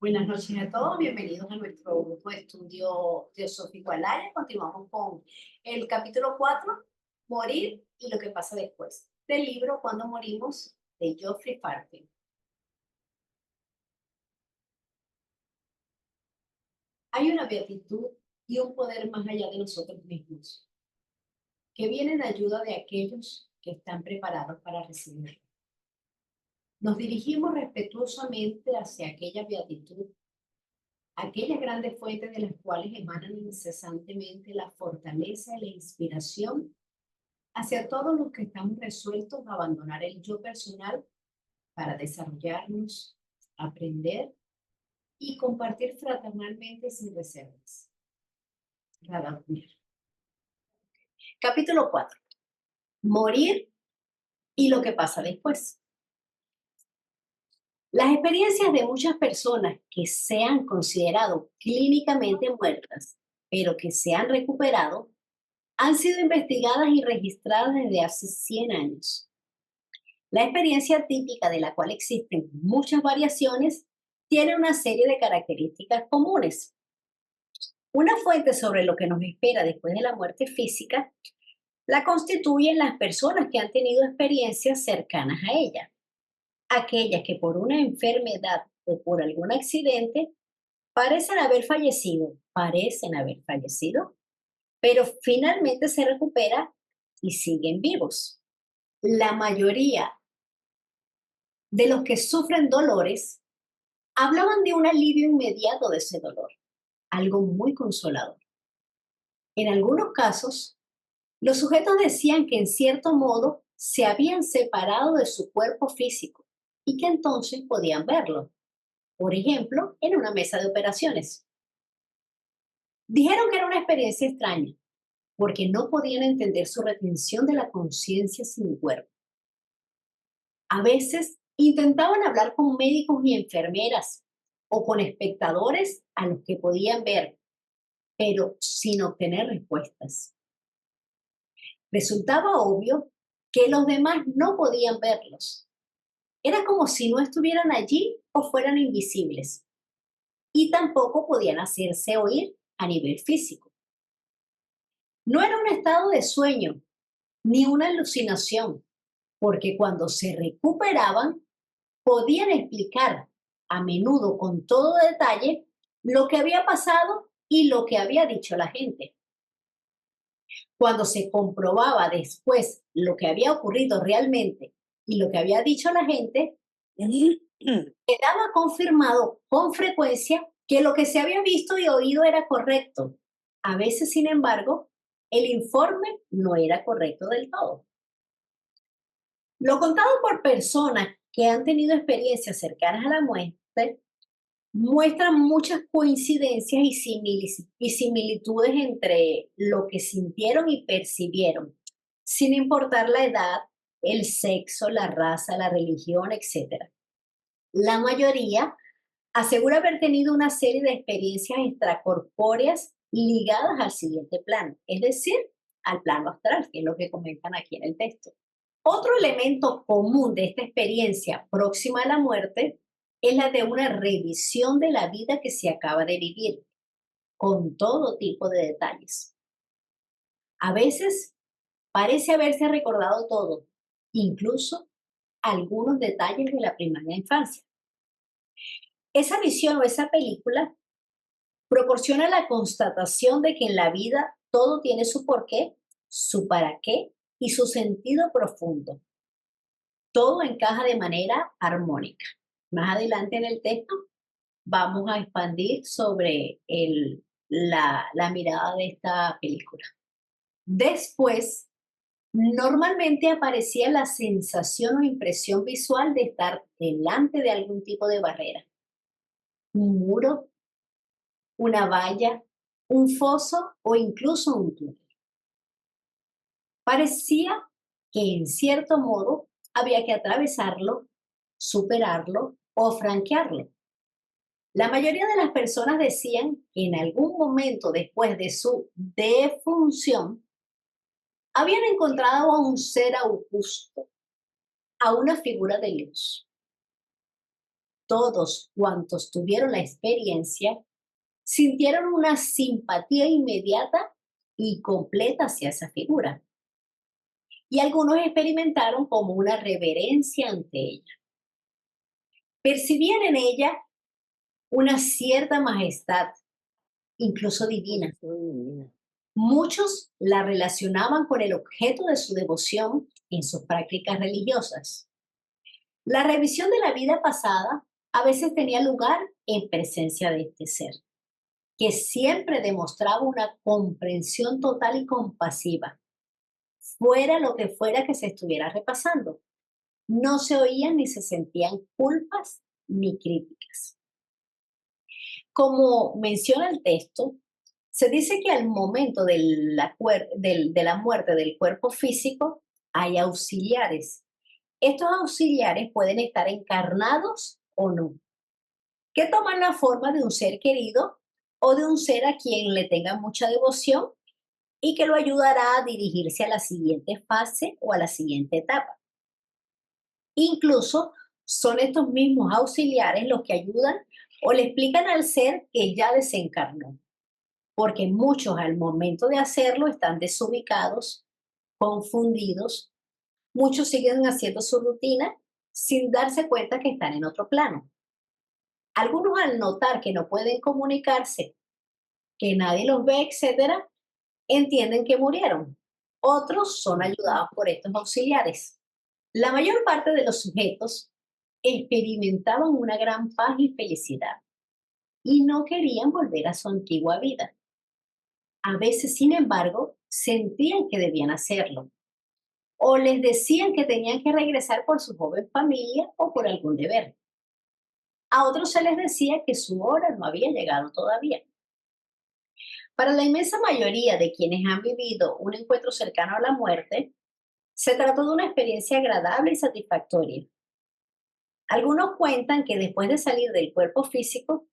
Buenas noches a todos, bienvenidos a nuestro grupo de estudio Teosófico al aire. Continuamos con el capítulo 4, Morir y lo que pasa después, del libro Cuando morimos, de Geoffrey Parker. Hay una beatitud y un poder más allá de nosotros mismos, que viene en ayuda de aquellos que están preparados para recibirlo. Nos dirigimos respetuosamente hacia aquella beatitud, aquellas grandes fuentes de las cuales emanan incesantemente la fortaleza y la inspiración hacia todos los que estamos resueltos a abandonar el yo personal para desarrollarnos, aprender y compartir fraternalmente sin reservas. Radamir. Capítulo 4. Morir y lo que pasa después. Las experiencias de muchas personas que se han considerado clínicamente muertas, pero que se han recuperado, han sido investigadas y registradas desde hace 100 años. La experiencia típica, de la cual existen muchas variaciones, tiene una serie de características comunes. Una fuente sobre lo que nos espera después de la muerte física la constituyen las personas que han tenido experiencias cercanas a ella, aquellas que por una enfermedad o por algún accidente parecen haber fallecido, pero finalmente se recuperan y siguen vivos. La mayoría de los que sufren dolores hablaban de un alivio inmediato de ese dolor, algo muy consolador. En algunos casos, los sujetos decían que en cierto modo se habían separado de su cuerpo físico y que entonces podían verlo, por ejemplo, en una mesa de operaciones. Dijeron que era una experiencia extraña, porque no podían entender su retención de la conciencia sin cuerpo. A veces intentaban hablar con médicos y enfermeras o con espectadores a los que podían ver, pero sin obtener respuestas. Resultaba obvio que los demás no podían verlos. Era como si no estuvieran allí o fueran invisibles, y tampoco podían hacerse oír a nivel físico. No era un estado de sueño ni una alucinación, porque cuando se recuperaban podían explicar, a menudo con todo detalle, lo que había pasado y lo que había dicho la gente. Cuando se comprobaba después lo que había ocurrido realmente y lo que había dicho la gente, quedaba confirmado con frecuencia que lo que se había visto y oído era correcto. A veces, sin embargo, el informe no era correcto del todo. Lo contado por personas que han tenido experiencias cercanas a la muerte muestran muchas coincidencias y similitudes entre lo que sintieron y percibieron, sin importar la edad, el sexo, la raza, la religión, etc. La mayoría asegura haber tenido una serie de experiencias extracorpóreas ligadas al siguiente plano, es decir, al plano astral, que es lo que comentan aquí en el texto. Otro elemento común de esta experiencia próxima a la muerte es la de una revisión de la vida que se acaba de vivir, con todo tipo de detalles. A veces parece haberse recordado todo, incluso algunos detalles de la primera infancia. Esa visión o esa película proporciona la constatación de que en la vida todo tiene su porqué, su para qué y su sentido profundo. Todo encaja de manera armónica. Más adelante en el texto vamos a expandir sobre la mirada de esta película. Después, normalmente aparecía la sensación o impresión visual de estar delante de algún tipo de barrera. Un muro, una valla, un foso o incluso un túnel. Parecía que en cierto modo había que atravesarlo, superarlo o franquearlo. La mayoría de las personas decían que en algún momento después de su defunción habían encontrado a un ser augusto, a una figura de luz. Todos cuantos tuvieron la experiencia sintieron una simpatía inmediata y completa hacia esa figura, y algunos experimentaron como una reverencia ante ella. Percibían en ella una cierta majestad, incluso divina. Divina. Muchos la relacionaban con el objeto de su devoción en sus prácticas religiosas. La revisión de la vida pasada a veces tenía lugar en presencia de este ser, que siempre demostraba una comprensión total y compasiva, fuera lo que fuera que se estuviera repasando. No se oían ni se sentían culpas ni críticas. Como menciona el texto, se dice que al momento de la muerte del cuerpo físico hay auxiliares. Estos auxiliares pueden estar encarnados o no, que toman la forma de un ser querido o de un ser a quien le tenga mucha devoción y que lo ayudará a dirigirse a la siguiente fase o a la siguiente etapa. Incluso son estos mismos auxiliares los que ayudan o le explican al ser que ya desencarnó, porque muchos al momento de hacerlo están desubicados, confundidos, muchos siguen haciendo su rutina sin darse cuenta que están en otro plano. Algunos al notar que no pueden comunicarse, que nadie los ve, etcétera, entienden que murieron. Otros son Ujú. ayudados por estos auxiliares. La mayor parte de los sujetos experimentaban una gran paz y felicidad y no querían volver a su antigua vida. A veces, sin embargo, sentían que debían hacerlo o les decían que tenían que regresar por su joven familia o por algún deber. A otros se les decía que su hora no había llegado todavía. Para la inmensa mayoría de quienes han vivido un encuentro cercano a la muerte, se trató de una experiencia agradable y satisfactoria. Algunos cuentan que después de salir del cuerpo físico,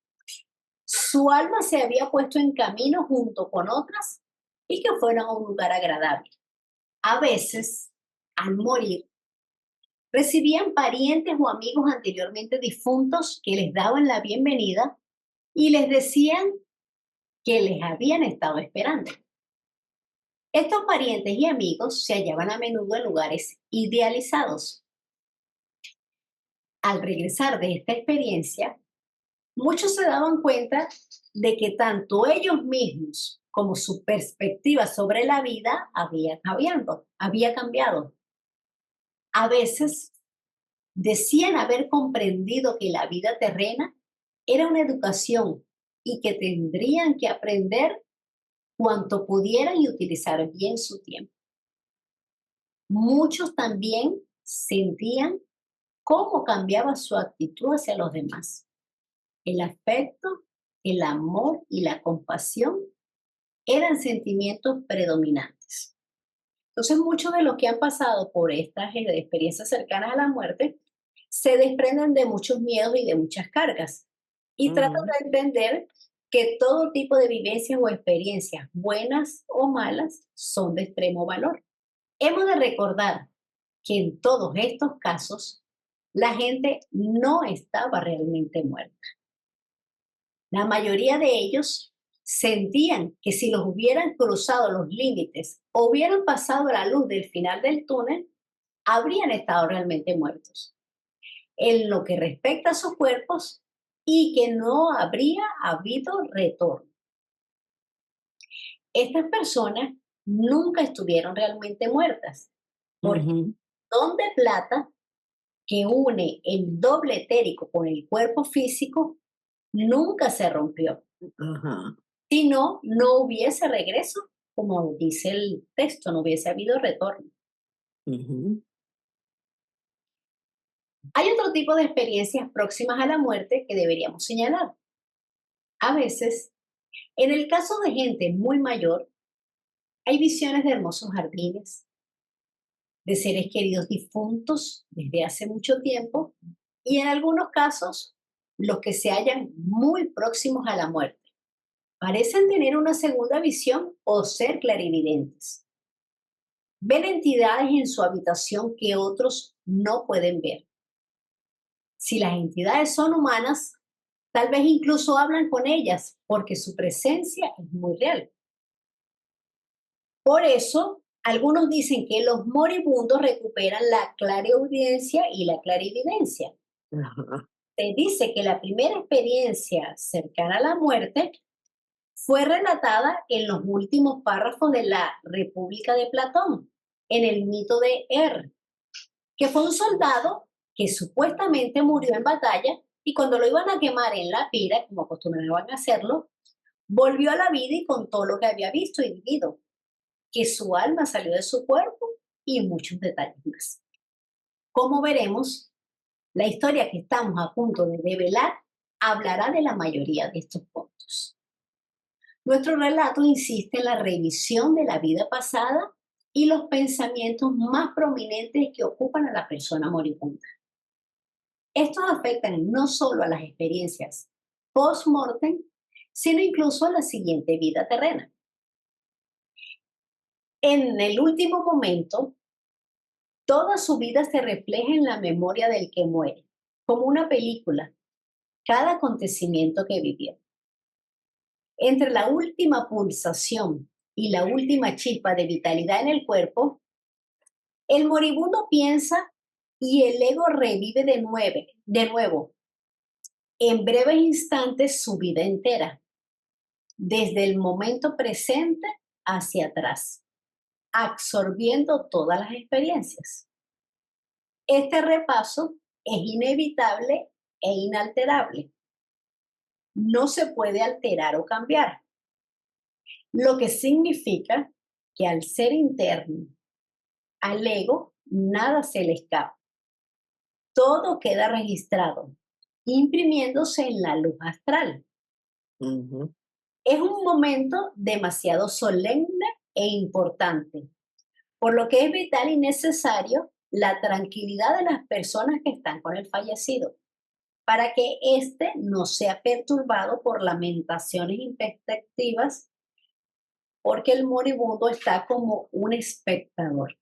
su alma se había puesto en camino junto con otras y que fueron a un lugar agradable. A veces, al morir, recibían parientes o amigos anteriormente difuntos que les daban la bienvenida y les decían que les habían estado esperando. Estos parientes y amigos se hallaban a menudo en lugares idealizados. Al regresar de esta experiencia, muchos se daban cuenta de que tanto ellos mismos como su perspectiva sobre la vida había cambiado. A veces decían haber comprendido que la vida terrena era una educación y que tendrían que aprender cuanto pudieran y utilizar bien su tiempo. Muchos también sentían cómo cambiaba su actitud hacia los demás. El afecto, el amor y la compasión eran sentimientos predominantes. Entonces, muchos de los que han pasado por estas experiencias cercanas a la muerte se desprenden de muchos miedos y de muchas cargas y tratan Ujú. de entender que todo tipo de vivencias o experiencias, buenas o malas, son de extremo valor. Hemos de recordar que en todos estos casos la gente no estaba realmente muerta. La mayoría de ellos sentían que si los hubieran cruzado los límites o hubieran pasado la luz del final del túnel, habrían estado realmente muertos. En lo que respecta a sus cuerpos y que no habría habido retorno. Estas personas nunca estuvieron realmente muertas, porque Ujú. el don de plata que une el doble etérico con el cuerpo físico nunca se rompió. Ajá. Si no, no hubiese regreso, como dice el texto, no hubiese habido retorno. Ujú. Hay otro tipo de experiencias próximas a la muerte que deberíamos señalar. A veces, en el caso de gente muy mayor, hay visiones de hermosos jardines, de seres queridos difuntos desde hace mucho tiempo y en algunos casos, los que se hallan muy próximos a la muerte. Parecen tener una segunda visión o ser clarividentes. Ven entidades en su habitación que otros no pueden ver. Si las entidades son humanas, tal vez incluso hablan con ellas porque su presencia es muy real. Por eso, algunos dicen que los moribundos recuperan la clareaudiencia y la clarividencia. Ajá. Se dice que la primera experiencia cercana a la muerte fue relatada en los últimos párrafos de la República de Platón, en el mito de que fue un soldado que supuestamente murió en batalla y cuando lo iban a quemar en la pira, como acostumbraban a hacerlo, volvió a la vida y contó lo que había visto y vivido, que su alma salió de su cuerpo y muchos detalles más. Como veremos, la historia que estamos a punto de develar hablará de la mayoría de estos puntos. Nuestro relato insiste en la revisión de la vida pasada y los pensamientos más prominentes que ocupan a la persona moribunda. Estos afectan no solo a las experiencias post-mortem, sino incluso a la siguiente vida terrena. En el último momento, toda su vida se refleja en la memoria del que muere, como una película, cada acontecimiento que vivió. Entre la última pulsación y la última chispa de vitalidad en el cuerpo, el moribundo piensa y el ego revive de nuevo, en breves instantes su vida entera, desde el momento presente hacia atrás, absorbiendo todas las experiencias. Este repaso es inevitable e inalterable. No se puede alterar o cambiar, lo que significa que al ser interno, al ego, nada se le escapa. Todo queda registrado, imprimiéndose en la luz astral. Ujú. Es un momento demasiado solemne e importante, por lo que es vital y necesario la tranquilidad de las personas que están con el fallecido, para que éste no sea perturbado por lamentaciones introspectivas, porque el moribundo está como un espectador.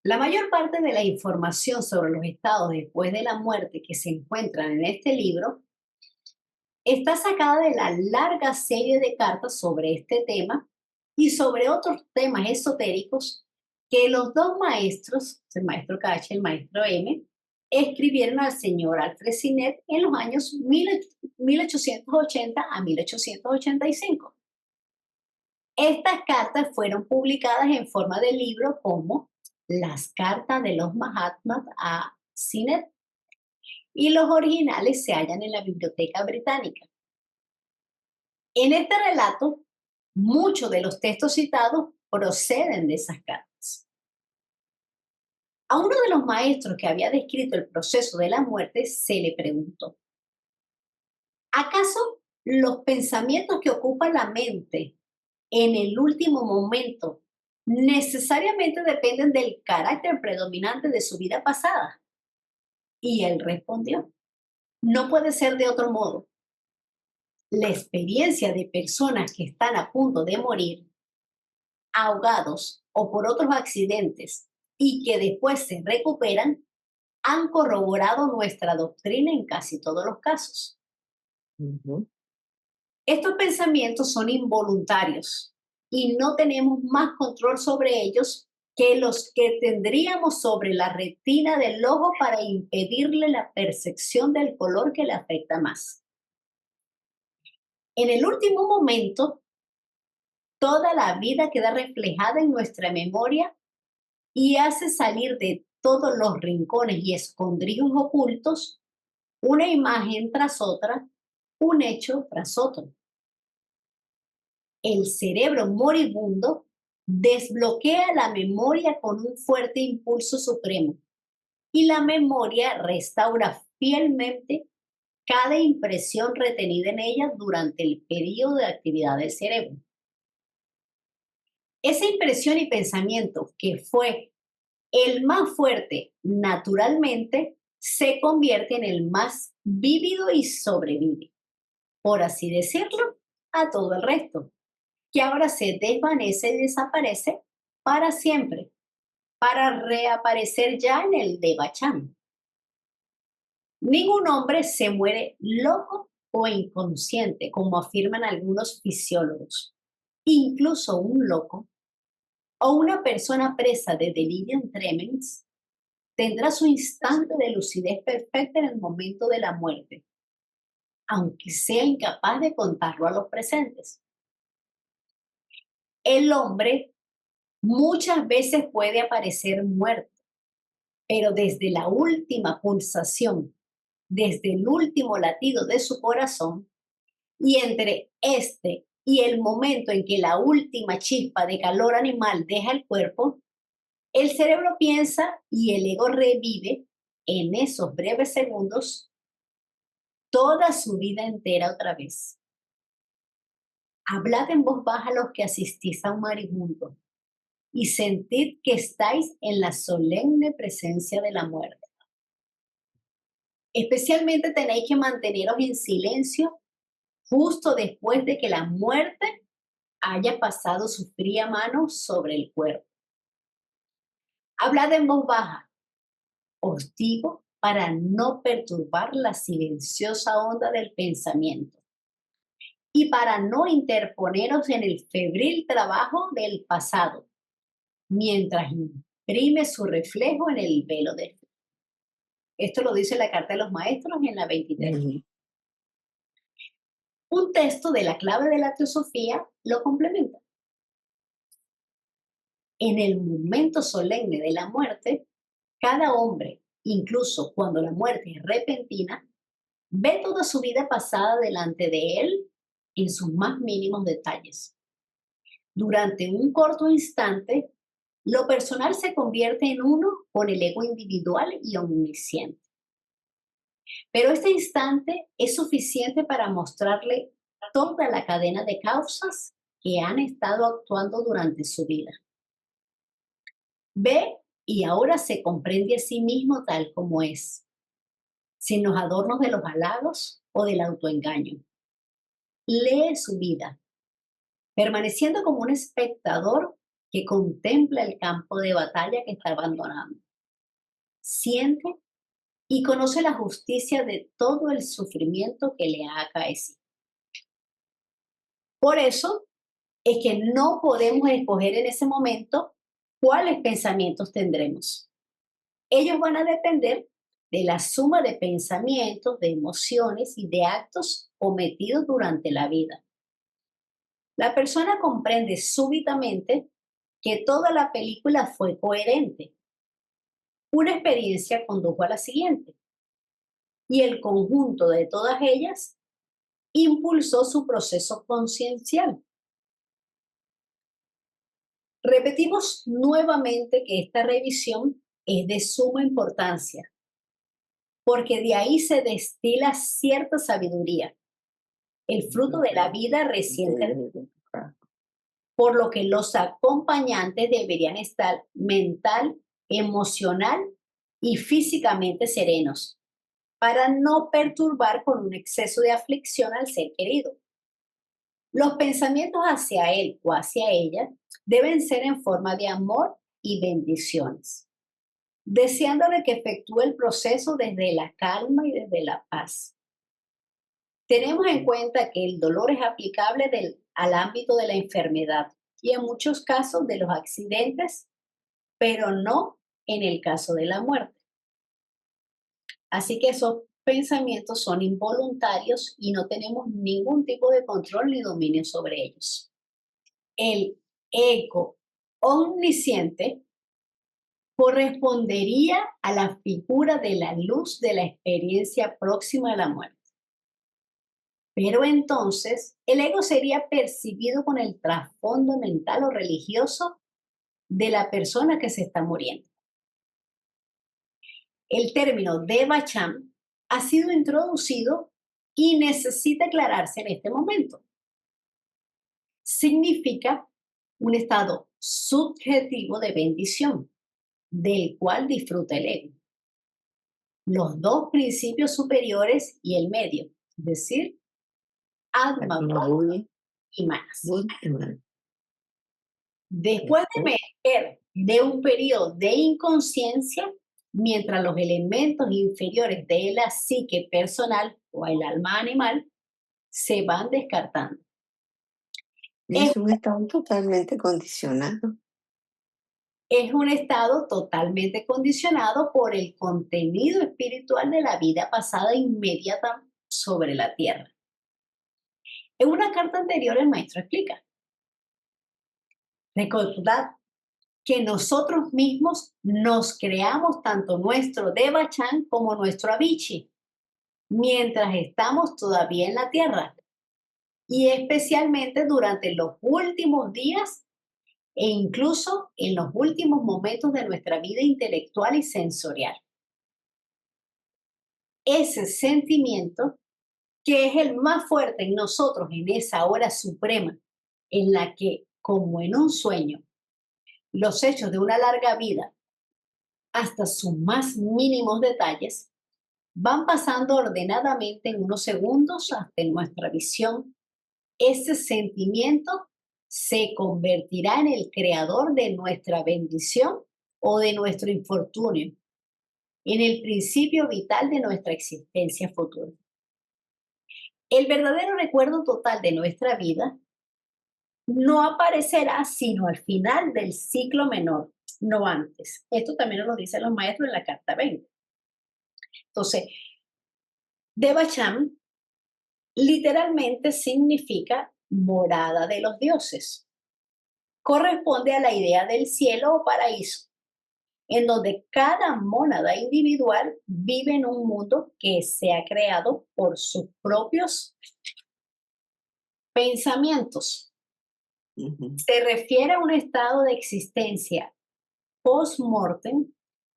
La mayor parte de la información sobre los estados después de la muerte que se encuentran en este libro está sacada de la larga serie de cartas sobre este tema y sobre otros temas esotéricos que los dos maestros, el maestro K H y el maestro M, escribieron al señor Alfred Sinet en los años 1880 a 1885. Estas cartas fueron publicadas en forma de libro como Las cartas de los Mahatmas a Sinet y los originales se hallan en la Biblioteca Británica. En este relato, muchos de los textos citados proceden de esas cartas. A uno de los maestros que había descrito el proceso de la muerte se le preguntó, ¿acaso los pensamientos que ocupan la mente en el último momento necesariamente dependen del carácter predominante de su vida pasada? Y él respondió, no puede ser de otro modo. La experiencia de personas que están a punto de morir, ahogados o por otros accidentes y que después se recuperan, han corroborado nuestra doctrina en casi todos los casos. Ujú. Estos pensamientos son involuntarios y no tenemos más control sobre ellos que los que tendríamos sobre la retina del ojo para impedirle la percepción del color que le afecta más. En el último momento, toda la vida queda reflejada en nuestra memoria y hace salir de todos los rincones y escondrijos ocultos una imagen tras otra, un hecho tras otro. El cerebro moribundo desbloquea la memoria con un fuerte impulso supremo y la memoria restaura fielmente cada impresión retenida en ella durante el periodo de actividad del cerebro. Esa impresión y pensamiento que fue el más fuerte naturalmente se convierte en el más vívido y sobrevive, por así decirlo, a todo el resto, que ahora se desvanece y desaparece para siempre, para reaparecer ya en el Devachan. Ningún hombre se muere loco o inconsciente, como afirman algunos fisiólogos. Incluso un loco o una persona presa de delirium tremens tendrá su instante de lucidez perfecta en el momento de la muerte, aunque sea incapaz de contarlo a los presentes. El hombre muchas veces puede aparecer muerto, pero desde la última pulsación, desde el último latido de su corazón, y entre este y el momento en que la última chispa de calor animal deja el cuerpo, el cerebro piensa y el ego revive en esos breves segundos toda su vida entera otra vez. Hablad en voz baja los que asistís a un maribundo y sentid que estáis en la solemne presencia de la muerte. Especialmente tenéis que manteneros en silencio justo después de que la muerte haya pasado su fría mano sobre el cuerpo. Hablad en voz baja, os digo, para no perturbar la silenciosa onda del pensamiento y para no interponeros en el febril trabajo del pasado, mientras imprime su reflejo en el velo del. Esto lo dice la Carta de los Maestros en la 23. Ujú. Un texto de la clave de la teosofía lo complementa. En el momento solemne de la muerte, cada hombre, incluso cuando la muerte es repentina, ve toda su vida pasada delante de él en sus más mínimos detalles. Durante un corto instante, lo personal se convierte en uno con el ego individual y omnisciente. Pero este instante es suficiente para mostrarle toda la cadena de causas que han estado actuando durante su vida. Ve y ahora se comprende a sí mismo tal como es, sin los adornos de los halagos o del autoengaño. Lee su vida, permaneciendo como un espectador que contempla el campo de batalla que está abandonando. Siente y conoce la justicia de todo el sufrimiento que le ha acaecido. Por eso es que no podemos escoger en ese momento cuáles pensamientos tendremos. Ellos van a depender de la suma de pensamientos, de emociones y de actos cometidos durante la vida. La persona comprende súbitamente que toda la película fue coherente. Una experiencia condujo a la siguiente y el conjunto de todas ellas impulsó su proceso conciencial. Repetimos nuevamente que esta revisión es de suma importancia, porque de ahí se destila cierta sabiduría, el fruto de la vida reciente, por lo que los acompañantes deberían estar mental, emocional y físicamente serenos, para no perturbar con un exceso de aflicción al ser querido. Los pensamientos hacia él o hacia ella deben ser en forma de amor y bendiciones, deseándole que efectúe el proceso desde la calma y desde la paz. Tenemos en cuenta que el dolor es aplicable al ámbito de la enfermedad y en muchos casos de los accidentes, pero no en el caso de la muerte. Así que esos pensamientos son involuntarios y no tenemos ningún tipo de control ni dominio sobre ellos. El ego omnisciente correspondería a la figura de la luz de la experiencia próxima a la muerte. Pero entonces el ego sería percibido con el trasfondo mental o religioso de la persona que se está muriendo. El término Devacham ha sido introducido y necesita aclararse en este momento. Significa un estado subjetivo de bendición, del cual disfruta el ego. Los dos principios superiores y el medio, es decir, Atma, Buddha y Manas. Después de emerger de un periodo de inconsciencia, mientras los elementos inferiores de la psique personal o el alma animal se van descartando. Y Es, es un estado totalmente condicionado. es un estado totalmente condicionado por el contenido espiritual de la vida pasada inmediata sobre la Tierra. En una carta anterior el maestro explica, recordad que nosotros mismos nos creamos tanto nuestro Devachan como nuestro Avicii mientras estamos todavía en la Tierra y especialmente durante los últimos días e incluso en los últimos momentos de nuestra vida intelectual y sensorial. Ese sentimiento, que es el más fuerte en nosotros en esa hora suprema, en la que, como en un sueño, los hechos de una larga vida, hasta sus más mínimos detalles, van pasando ordenadamente en unos segundos hasta nuestra visión. Ese sentimiento se convertirá en el creador de nuestra bendición o de nuestro infortunio, en el principio vital de nuestra existencia futura. El verdadero recuerdo total de nuestra vida no aparecerá sino al final del ciclo menor, no antes. Esto también nos lo dicen los maestros en la carta 20. Entonces, Devacham literalmente significa morada de los dioses. Corresponde a la idea del cielo o paraíso, en donde cada mónada individual vive en un mundo que se ha creado por sus propios pensamientos. Ujú. Se refiere a un estado de existencia post-mortem,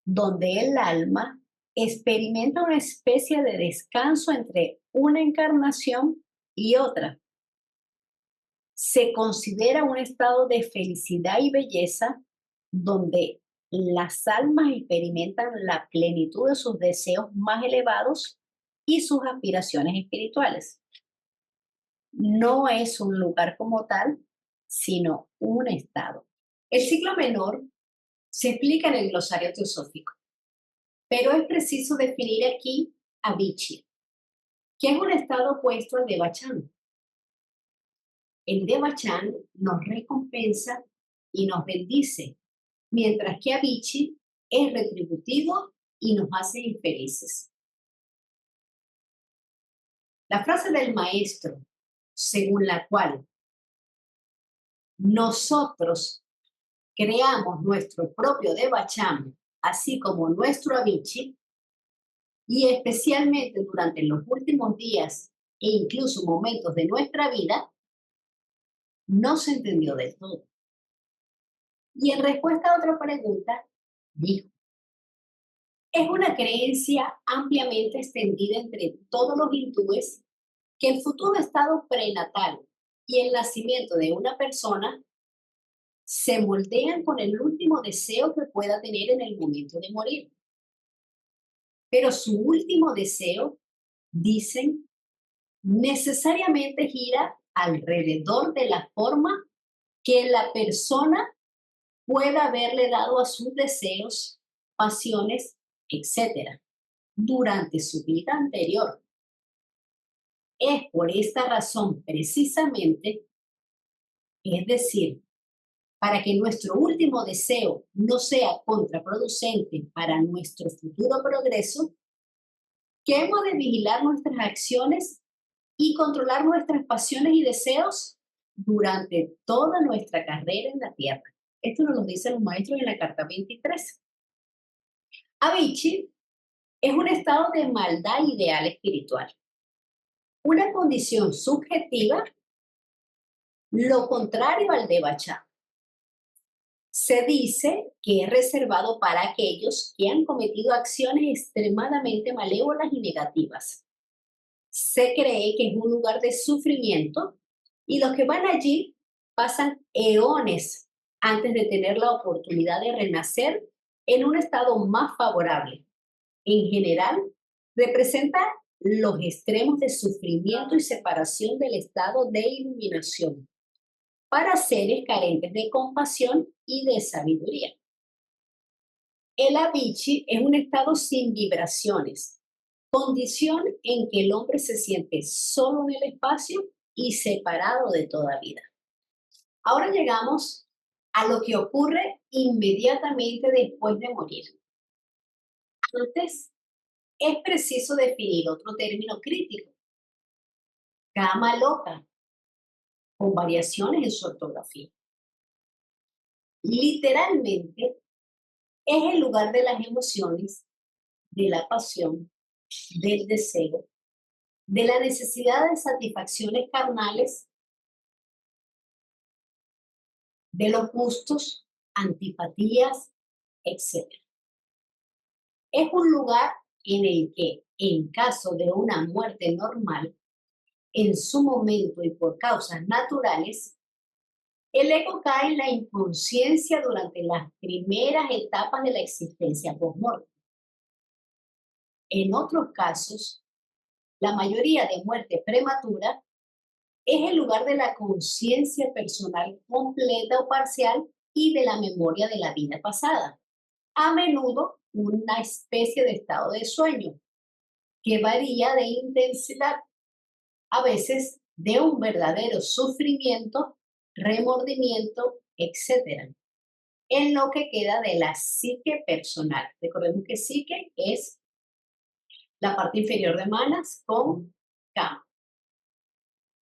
donde el alma experimenta una especie de descanso entre una encarnación y otra. Se considera un estado de felicidad y belleza donde las almas experimentan la plenitud de sus deseos más elevados y sus aspiraciones espirituales. No es un lugar como tal, sino un estado. El ciclo menor se explica en el glosario teosófico, pero es preciso definir aquí Avicii, que es un estado opuesto al Devachan. El Devachan nos recompensa y nos bendice, mientras que Avicii es retributivo y nos hace infelices. La frase del maestro, según la cual nosotros creamos nuestro propio Devachan, así como nuestro Avicii, y especialmente durante los últimos días e incluso momentos de nuestra vida, no se entendió del todo. Y en respuesta a otra pregunta, dijo, es una creencia ampliamente extendida entre todos los hindúes que el futuro estado prenatal y el nacimiento de una persona se moldean con el último deseo que pueda tener en el momento de morir. Pero su último deseo, dicen, necesariamente gira alrededor de la forma que la persona pueda haberle dado a sus deseos, pasiones, etcétera, durante su vida anterior. Es por esta razón precisamente, es decir, para que nuestro último deseo no sea contraproducente para nuestro futuro progreso, que hemos de vigilar nuestras acciones y controlar nuestras pasiones y deseos durante toda nuestra carrera en la Tierra. Esto nos lo dicen los maestros en la carta 23. Avicii es un estado de maldad ideal espiritual, una condición subjetiva, lo contrario al Devachan. Se dice que es reservado para aquellos que han cometido acciones extremadamente malévolas y negativas. Se cree que es un lugar de sufrimiento y los que van allí pasan eones antes de tener la oportunidad de renacer en un estado más favorable. En general, representa los extremos de sufrimiento y separación del estado de iluminación para seres carentes de compasión y de sabiduría. El Avicii es un estado sin vibraciones, condición en que el hombre se siente solo en el espacio y separado de toda vida. Ahora llegamos a lo que ocurre inmediatamente después de morir. Antes, es preciso definir otro término crítico, cama loca, con variaciones en su ortografía. Literalmente, es el lugar de las emociones, de la pasión, del deseo, de la necesidad de satisfacciones carnales, de los gustos, antipatías, etc. Es un lugar en el que, en caso de una muerte normal, en su momento y por causas naturales, el ego cae en la inconsciencia durante las primeras etapas de la existencia post-mortem. En otros casos, la mayoría de muerte prematura es el lugar de la conciencia personal completa o parcial y de la memoria de la vida pasada. A menudo una especie de estado de sueño que varía de intensidad, a veces de un verdadero sufrimiento, remordimiento, etc., en lo que queda de la psique personal. Recordemos que psique es la parte inferior de manas con K.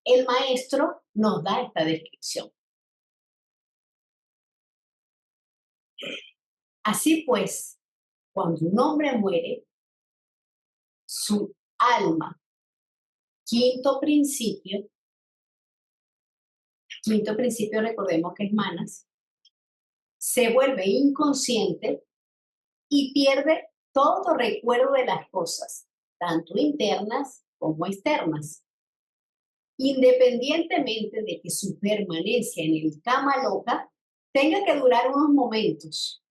El maestro nos da esta descripción. Así pues, cuando un hombre muere, su alma, quinto principio recordemos que es manas, se vuelve inconsciente y pierde todo recuerdo de las cosas, tanto internas como externas. Independientemente de que su permanencia en el cama loca tenga que durar unos momentos,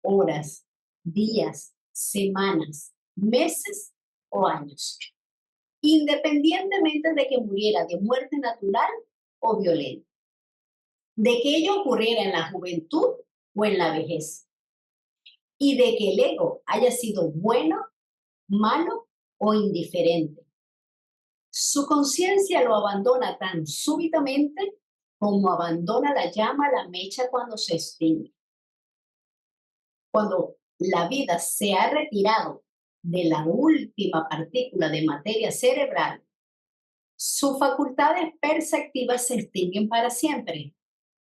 horas, días, semanas, meses o años, independientemente de que muriera de muerte natural o violenta, de que ello ocurriera en la juventud o en la vejez, y de que el ego haya sido bueno, malo o indiferente. Su conciencia lo abandona tan súbitamente como abandona la llama la mecha cuando se extingue. Cuando la vida se ha retirado de la última partícula de materia cerebral, sus facultades perceptivas se extinguen para siempre.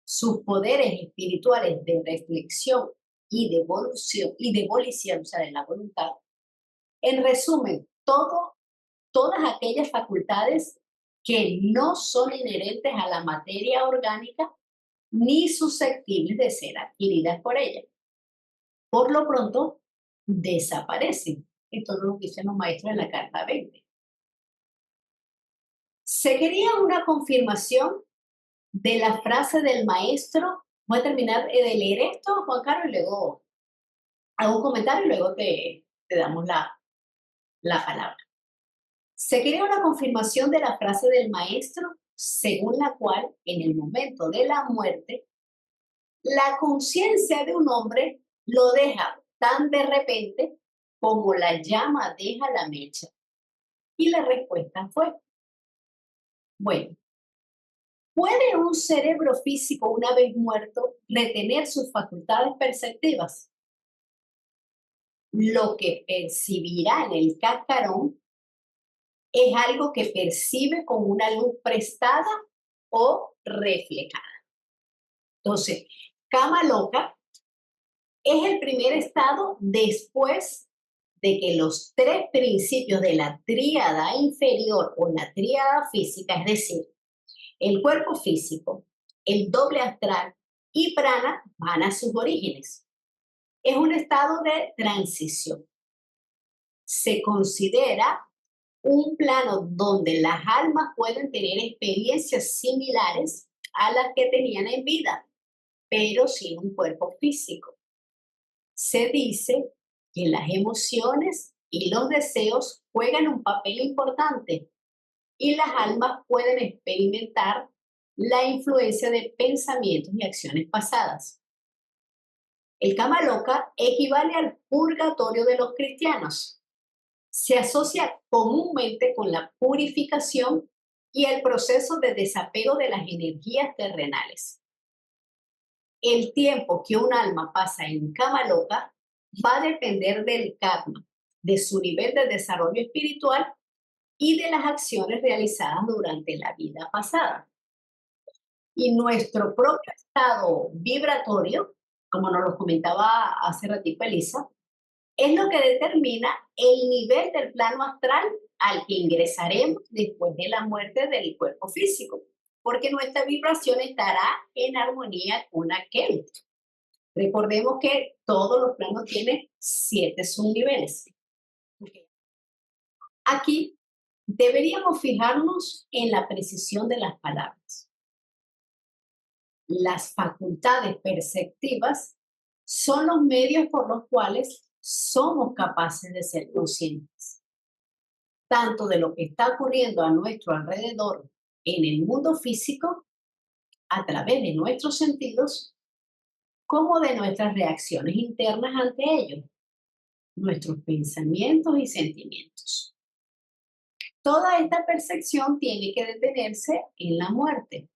Sus poderes espirituales de reflexión y de evolución y de volición, o sea, de la voluntad, en resumen, todas aquellas facultades que no son inherentes a la materia orgánica ni susceptibles de ser adquiridas por ella. Por lo pronto, desaparecen. Esto es lo que dicen los maestros en la carta 20. Se quería una confirmación de la frase del maestro. Voy a terminar de leer esto, Juan Carlos, y luego hago un comentario y luego te damos la palabra. Se quería una confirmación de la frase del maestro, según la cual, en el momento de la muerte, la conciencia de un hombre lo deja tan de repente como la llama deja la mecha. Y la respuesta fue, bueno, ¿puede un cerebro físico una vez muerto retener sus facultades perceptivas? Lo que percibirá en el cascarón es algo que percibe con una luz prestada o reflejada. Entonces, cama loca es el primer estado después de que los tres principios de la tríada inferior o la tríada física, es decir, el cuerpo físico, el doble astral y prana, van a sus orígenes. Es un estado de transición. Se considera un plano donde las almas pueden tener experiencias similares a las que tenían en vida, pero sin un cuerpo físico. Se dice que las emociones y los deseos juegan un papel importante y las almas pueden experimentar la influencia de pensamientos y acciones pasadas. El Kama Loka equivale al purgatorio de los cristianos. Se asocia comúnmente con la purificación y el proceso de desapego de las energías terrenales. El tiempo que un alma pasa en Kama Loka va a depender del karma, de su nivel de desarrollo espiritual y de las acciones realizadas durante la vida pasada. Y nuestro propio estado vibratorio, como nos lo comentaba hace ratito Elisa, es lo que determina el nivel del plano astral al que ingresaremos después de la muerte del cuerpo físico, porque nuestra vibración estará en armonía con aquel. Recordemos que todos los planos tienen 7 subniveles. Aquí deberíamos fijarnos en la precisión de las palabras. Las facultades perceptivas son los medios por los cuales somos capaces de ser conscientes, tanto de lo que está ocurriendo a nuestro alrededor en el mundo físico, a través de nuestros sentidos, como de nuestras reacciones internas ante ello, nuestros pensamientos y sentimientos. Toda esta percepción tiene que detenerse en la muerte.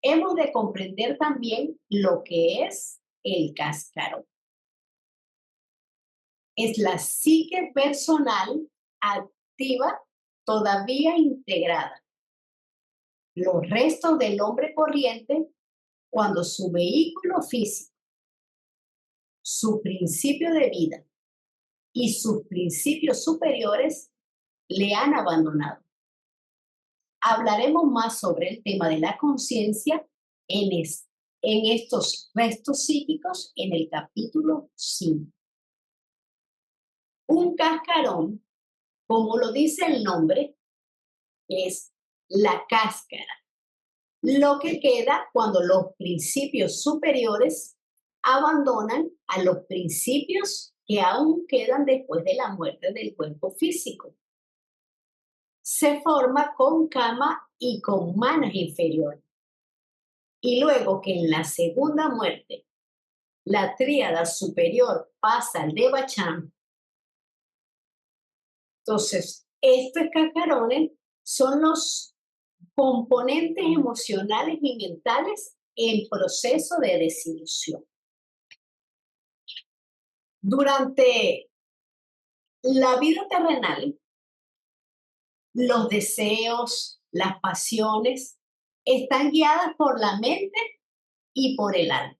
Hemos de comprender también lo que es el cascarón. Es la psique personal activa, todavía integrada. Los restos del hombre corriente cuando su vehículo físico, su principio de vida y sus principios superiores le han abandonado. Hablaremos más sobre el tema de la conciencia en estos restos psíquicos en el capítulo 5. Un cascarón, como lo dice el nombre, es la cáscara, lo que queda cuando los principios superiores abandonan a los principios que aún quedan después de la muerte del cuerpo físico. Se forma con kama y con manas inferiores. Y luego que en la segunda muerte la tríada superior pasa al devachan, entonces estos cascarones son los componentes emocionales y mentales en proceso de desilusión. Durante la vida terrenal, los deseos, las pasiones, están guiadas por la mente y por el alma.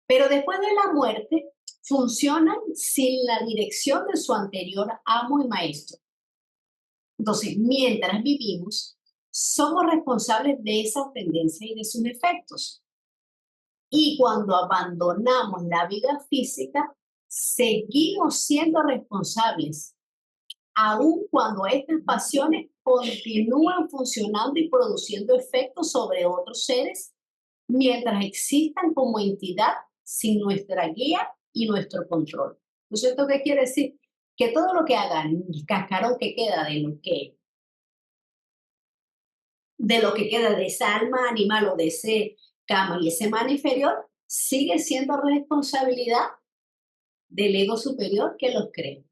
Pero después de la muerte, funcionan sin la dirección de su anterior amo y maestro. Entonces, mientras vivimos, somos responsables de esas tendencias y de sus efectos. Y cuando abandonamos la vida física, seguimos siendo responsables, aun cuando estas pasiones continúan funcionando y produciendo efectos sobre otros seres, mientras existan como entidad sin nuestra guía y nuestro control. Entonces, ¿esto qué quiere decir? Que todo lo que hagan, el cascarón que queda de lo que queda de esa alma animal o de ese kama y ese mana inferior, sigue siendo responsabilidad del ego superior que los creó.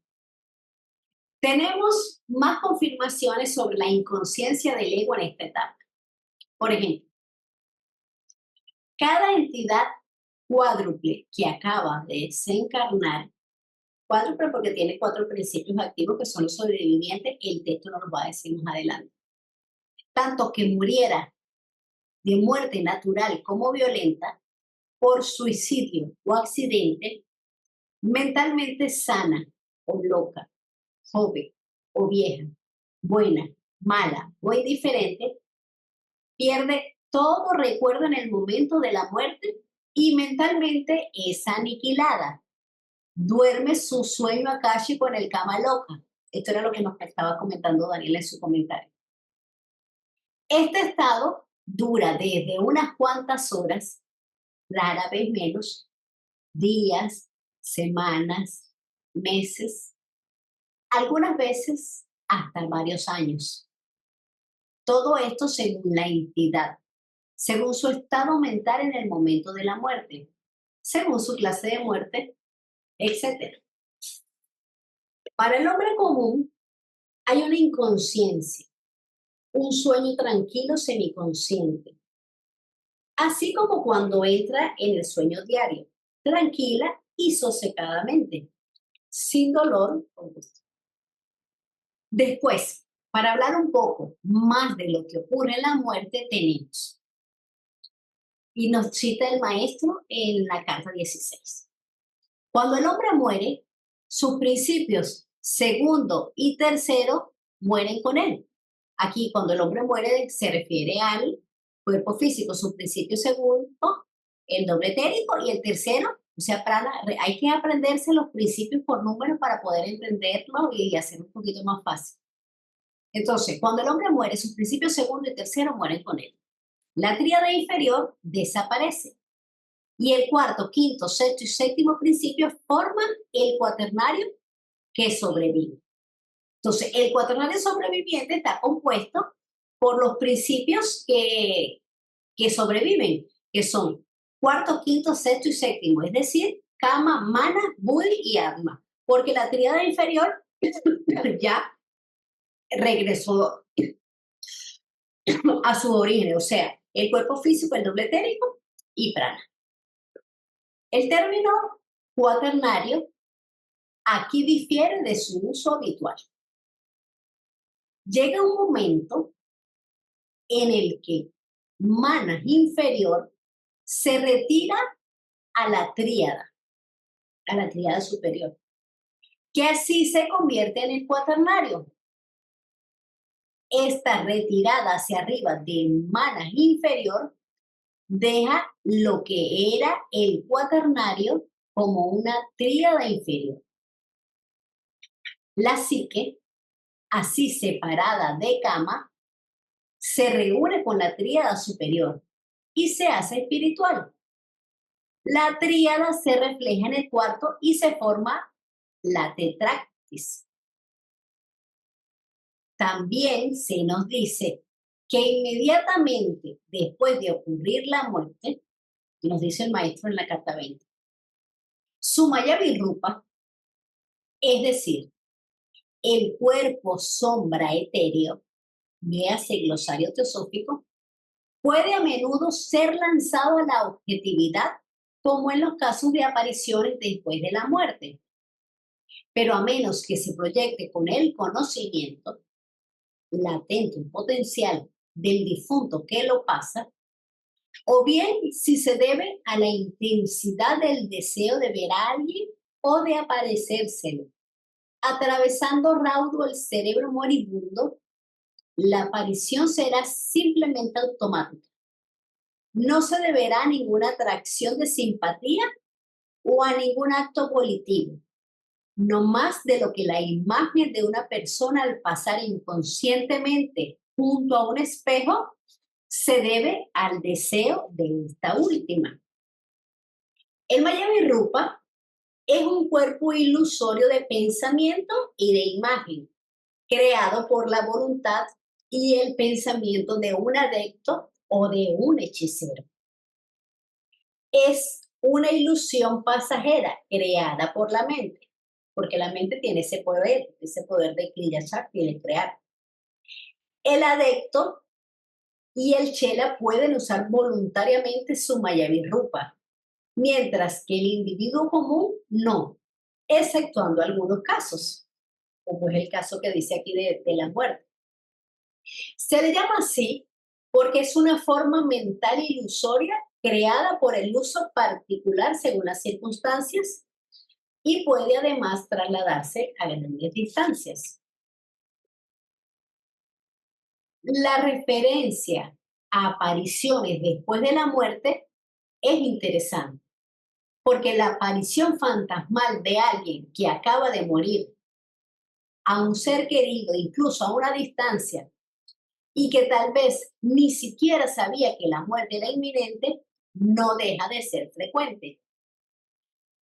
Tenemos más confirmaciones sobre la inconsciencia del ego en esta etapa. Por ejemplo, cada entidad cuádruple que acaba de desencarnar, cuádruple porque tiene 4 principios activos que son los sobrevivientes, el texto nos lo va a decir más adelante. Tanto que muriera de muerte natural como violenta, por suicidio o accidente, mentalmente sana o loca, joven o vieja, buena, mala o indiferente, pierde todo recuerdo en el momento de la muerte y mentalmente es aniquilada. Duerme su sueño akáshico en el Kama Loka. Esto era lo que nos estaba comentando Daniela en su comentario. Este estado dura desde unas cuantas horas, rara vez menos, días, semanas, meses, algunas veces hasta varios años. Todo esto según la entidad, según su estado mental en el momento de la muerte. según su clase de muerte, etc. Para el hombre común hay una inconsciencia, un sueño tranquilo semiconsciente, así como cuando entra en el sueño diario, tranquila y sosegadamente, sin dolor o gusto. Después, para hablar un poco más de lo que ocurre en la muerte, tenemos, y nos cita el maestro en la carta 16. Cuando el hombre muere, sus principios segundo y tercero mueren con él. Aquí, cuando el hombre muere, se refiere al cuerpo físico, su principio segundo, el doble etérico y el tercero, o sea, prana. Hay que aprenderse los principios por números para poder entenderlo y hacer un poquito más fácil. Entonces, cuando el hombre muere, sus principios segundo y tercero mueren con él. La tríada inferior desaparece. Y el cuarto, quinto, sexto y séptimo principio forman el cuaternario que sobrevive. Entonces, el cuaternario sobreviviente está compuesto por los principios que sobreviven, que son cuarto, quinto, sexto y séptimo, es decir, Kama, Mana, Buddhi y Atma, porque la tríada inferior ya regresó a su origen, o sea, el cuerpo físico, el doble etérico y prana. El término cuaternario aquí difiere de su uso habitual. Llega un momento en el que Mana inferior se retira a la tríada superior, que así se convierte en el cuaternario. Esta retirada hacia arriba del Mana inferior deja lo que era el cuaternario como una tríada inferior. La psique, así separada de Kama, se reúne con la tríada superior y se hace espiritual. La tríada se refleja en el cuarto y se forma la tetractis. También se nos dice que inmediatamente después de ocurrir la muerte, nos dice el maestro en la carta 20, Sumaya Virrupa, es decir, el cuerpo sombra etéreo, véase glosario teosófico, puede a menudo ser lanzado a la objetividad, como en los casos de apariciones después de la muerte. Pero a menos que se proyecte con el conocimiento latente o potencial del difunto que lo pasa, o bien si se debe a la intensidad del deseo de ver a alguien o de aparecérselo, atravesando raudo el cerebro moribundo, la aparición será simplemente automática. No se deberá a ninguna atracción de simpatía o a ningún acto volitivo, no más de lo que la imagen de una persona al pasar inconscientemente junto a un espejo se debe al deseo de esta última. El Mayavirrupa es un cuerpo ilusorio de pensamiento y de imagen, creado por la voluntad y el pensamiento de un adepto o de un hechicero. Es una ilusión pasajera creada por la mente, porque la mente tiene ese poder de Kriya Shakti, de crear. El adepto y el chela pueden usar voluntariamente su Mayavirrupa, mientras que el individuo común no, exceptuando algunos casos, como es el caso que dice aquí de la muerte. Se le llama así porque es una forma mental ilusoria creada por el uso particular según las circunstancias y puede además trasladarse a grandes distancias. La referencia a apariciones después de la muerte es interesante, porque la aparición fantasmal de alguien que acaba de morir a un ser querido, incluso a una distancia, y que tal vez ni siquiera sabía que la muerte era inminente, no deja de ser frecuente.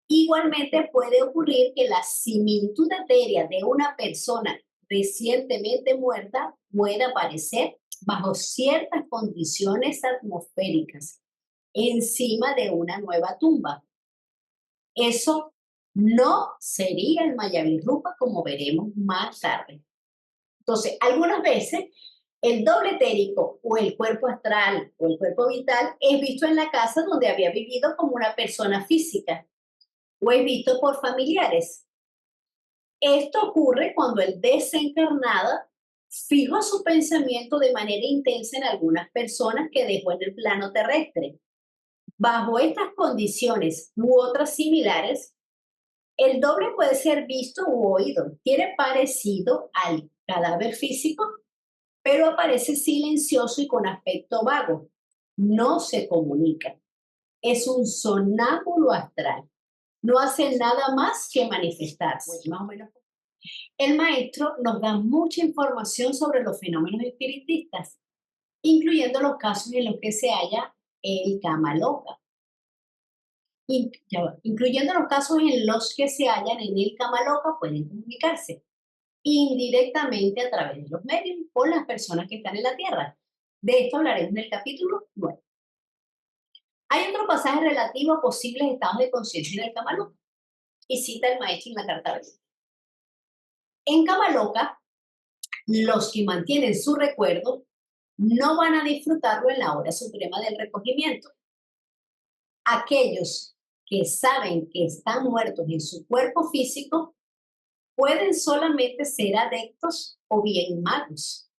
Igualmente puede ocurrir que la similitud etérea de una persona recientemente muerta pueda aparecer bajo ciertas condiciones atmosféricas encima de una nueva tumba, Eso no sería el Mayavir Rupa, como veremos más tarde. Entonces, algunas veces el doble etérico o el cuerpo astral o el cuerpo vital es visto en la casa donde había vivido como una persona física o es visto por familiares. Esto ocurre cuando el desencarnado fija su pensamiento de manera intensa en algunas personas que dejó en el plano terrestre. Bajo estas condiciones u otras similares, el doble puede ser visto u oído. Tiene parecido al cadáver físico, pero aparece silencioso y con aspecto vago. No se comunica. Es un sonámbulo astral. No hace nada más que manifestarse. Más o menos. El maestro nos da mucha información sobre los fenómenos espiritistas, incluyendo los casos en los que se halla el Kama Loka. Incluyendo los casos en los que se hallan en el Kama Loka, pueden comunicarse indirectamente a través de los medios con las personas que están en la Tierra. De esto hablaremos en el capítulo 9. Hay otro pasaje relativo a posibles estados de conciencia en el Kama Loka, y cita el maestro en la carta 20. En Kama Loka, los que mantienen su recuerdo no van a disfrutarlo en la hora suprema del recogimiento. Aquellos que saben que están muertos en su cuerpo físico pueden solamente ser adeptos o bien magos.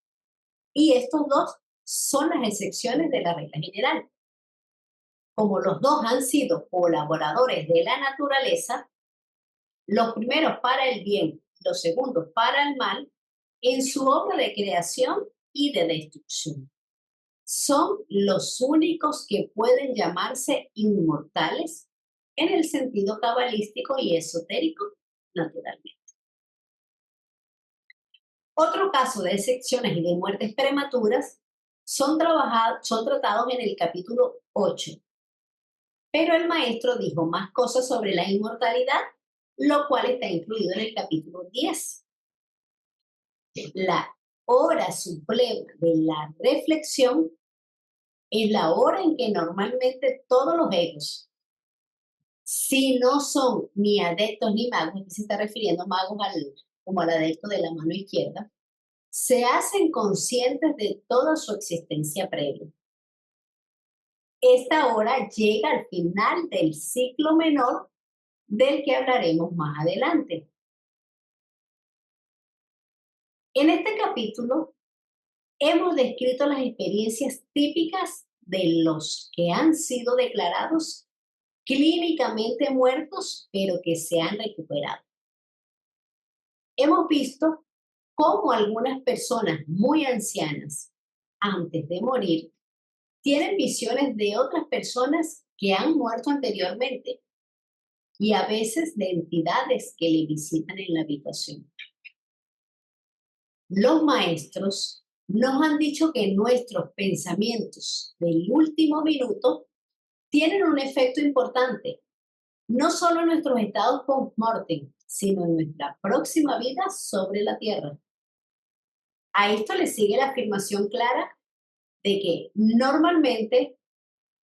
Y estos dos son las excepciones de la regla general. Como los dos han sido colaboradores de la naturaleza, los primeros para el bien, los segundos para el mal, en su obra de creación y de destrucción. Son los únicos que pueden llamarse inmortales en el sentido cabalístico y esotérico, naturalmente. Otro caso de excepciones y de muertes prematuras son tratados en el capítulo 8. Pero el maestro dijo más cosas sobre la inmortalidad, lo cual está incluido en el capítulo 10. La hora suprema de la reflexión es la hora en que normalmente todos los egos, si no son ni adeptos ni magos, aquí se está refiriendo magos como al adepto de la mano izquierda, se hacen conscientes de toda su existencia previa. Esta hora llega al final del ciclo menor del que hablaremos más adelante. En este capítulo hemos descrito las experiencias típicas de los que han sido declarados clínicamente muertos, pero que se han recuperado. Hemos visto cómo algunas personas muy ancianas, antes de morir, tienen visiones de otras personas que han muerto anteriormente y a veces de entidades que le visitan en la habitación. Los maestros nos han dicho que nuestros pensamientos del último minuto tienen un efecto importante, no solo en nuestros estados post-mortem, sino en nuestra próxima vida sobre la Tierra. A esto le sigue la afirmación clara de que normalmente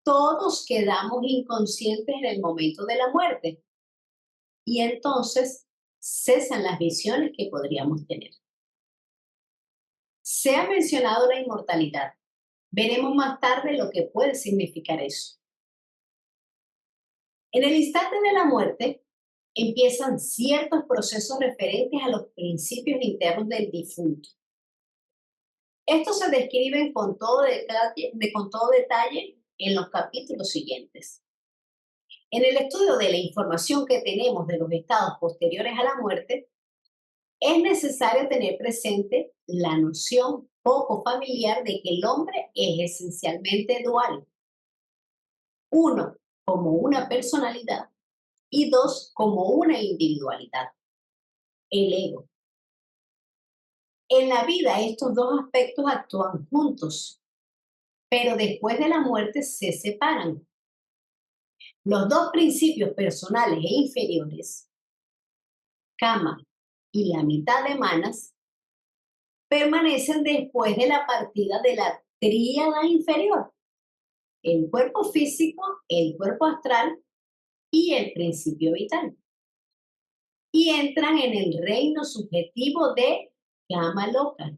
todos quedamos inconscientes en el momento de la muerte y entonces cesan las visiones que podríamos tener. Se ha mencionado la inmortalidad. Veremos más tarde lo que puede significar eso. En el instante de la muerte empiezan ciertos procesos referentes a los principios internos del difunto. Estos se describen con todo detalle en los capítulos siguientes. En el estudio de la información que tenemos de los estados posteriores a la muerte, es necesario tener presente la noción poco familiar de que el hombre es esencialmente dual. Uno, como una personalidad y dos, como una individualidad, el ego. En la vida estos dos aspectos actúan juntos, pero después de la muerte se separan. Los dos principios personales e inferiores, Kama y la mitad de Manas, permanecen después de la partida de la tríada inferior, el cuerpo físico, el cuerpo astral y el principio vital. Y entran en el reino subjetivo de Kama Loka.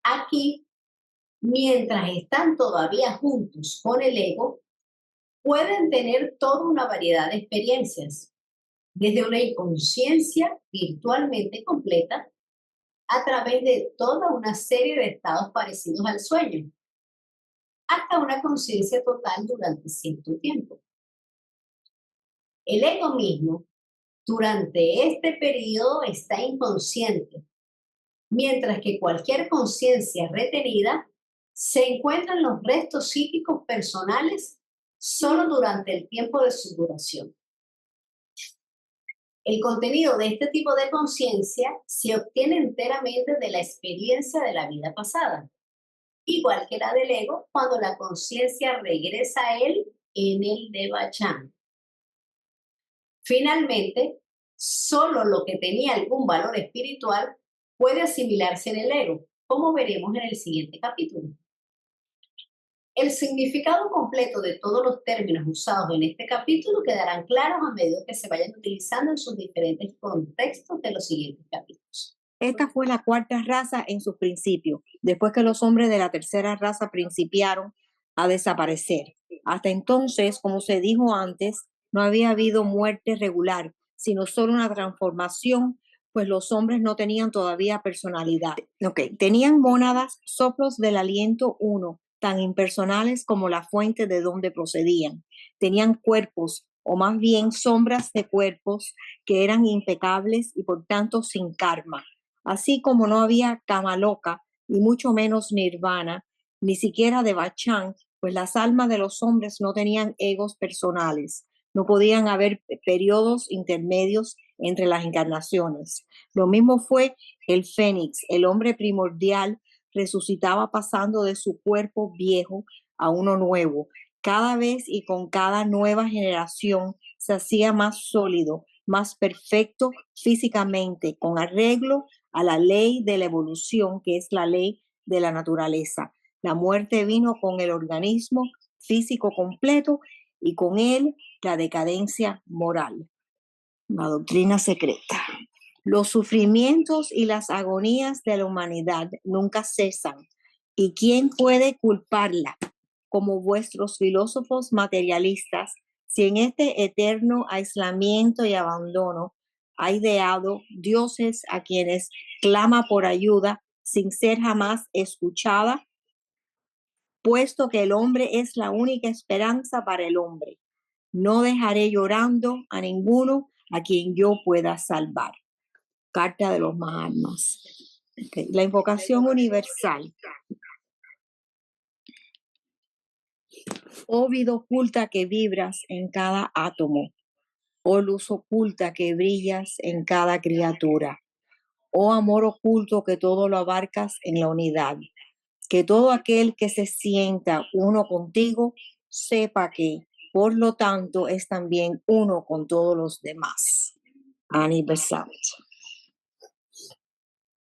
Aquí, mientras están todavía juntos con el ego, pueden tener toda una variedad de experiencias, desde una inconsciencia virtualmente completa a través de toda una serie de estados parecidos al sueño, hasta una conciencia total durante cierto tiempo. El ego mismo, durante este periodo, está inconsciente, mientras que cualquier conciencia retenida se encuentra en los restos psíquicos personales solo durante el tiempo de su duración. El contenido de este tipo de conciencia se obtiene enteramente de la experiencia de la vida pasada, igual que la del ego cuando la conciencia regresa a él en el Devachan. Finalmente, solo lo que tenía algún valor espiritual puede asimilarse en el ego, como veremos en el siguiente capítulo. El significado completo de todos los términos usados en este capítulo quedarán claros a medida que se vayan utilizando en sus diferentes contextos de los siguientes capítulos. Esta fue la cuarta raza en su principio, después que los hombres de la tercera raza principiaron a desaparecer. Hasta entonces, como se dijo antes, no había habido muerte regular, sino solo una transformación, pues los hombres no tenían todavía personalidad. Tenían mónadas, soplos del aliento uno, tan impersonales como la fuente de donde procedían. Tenían cuerpos, o más bien sombras de cuerpos, que eran impecables y por tanto sin karma. Así como no había Kama Loka, y mucho menos Nirvana, ni siquiera Devachan, pues las almas de los hombres no tenían egos personales. No podían haber periodos intermedios entre las encarnaciones. Lo mismo fue el Fénix, el hombre primordial, resucitaba pasando de su cuerpo viejo a uno nuevo. Cada vez y con cada nueva generación se hacía más sólido, más perfecto físicamente, con arreglo a la ley de la evolución, que es la ley de la naturaleza. La muerte vino con el organismo físico completo y con él la decadencia moral. La doctrina secreta. Los sufrimientos y las agonías de la humanidad nunca cesan. ¿Y quién puede culparla? Como vuestros filósofos materialistas, si en este eterno aislamiento y abandono ha ideado dioses a quienes clama por ayuda sin ser jamás escuchada, puesto que el hombre es la única esperanza para el hombre. No dejaré llorando a ninguno a quien yo pueda salvar. Carta de los Mahatmas. La invocación universal. Oh vida oculta que vibras en cada átomo. Oh luz oculta que brillas en cada criatura. Oh amor oculto que todo lo abarcas en la unidad. Que todo aquel que se sienta uno contigo sepa que, por lo tanto, es también uno con todos los demás. Annie Besant.